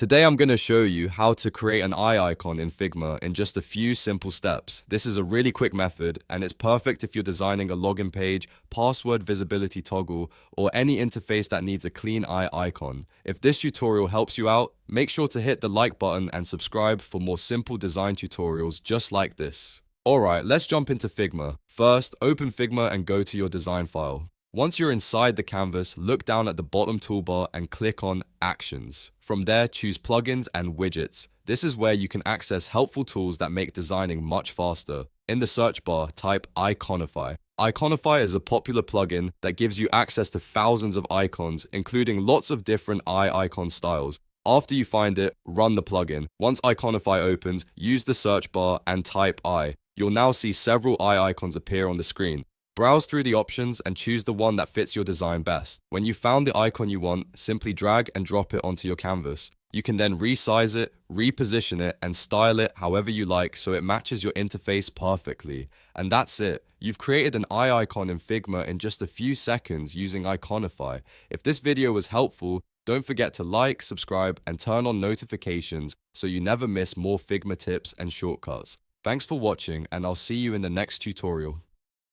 Today I'm going to show you how to create an eye icon in Figma in just a few simple steps. This is a really quick method and it's perfect if you're designing a login page, password visibility toggle, or any interface that needs a clean eye icon. If this tutorial helps you out, make sure to hit the like button and subscribe for more simple design tutorials just like this. Alright, let's jump into Figma. First, open Figma and go to your design file. Once you're inside the canvas, look down at the bottom toolbar and click on Actions. From there, choose Plugins and Widgets. This is where you can access helpful tools that make designing much faster. In the search bar, type Iconify. Iconify is a popular plugin that gives you access to thousands of icons, including lots of different eye icon styles. After you find it, run the plugin. Once Iconify opens, use the search bar and type eye. You'll now see several eye icons appear on the screen. Browse through the options and choose the one that fits your design best. When you've found the icon you want, simply drag and drop it onto your canvas. You can then resize it, reposition it, and style it however you like so it matches your interface perfectly. And that's it. You've created an eye icon in Figma in just a few seconds using Iconify. If this video was helpful, don't forget to like, subscribe, and turn on notifications so you never miss more Figma tips and shortcuts. Thanks for watching, and I'll see you in the next tutorial.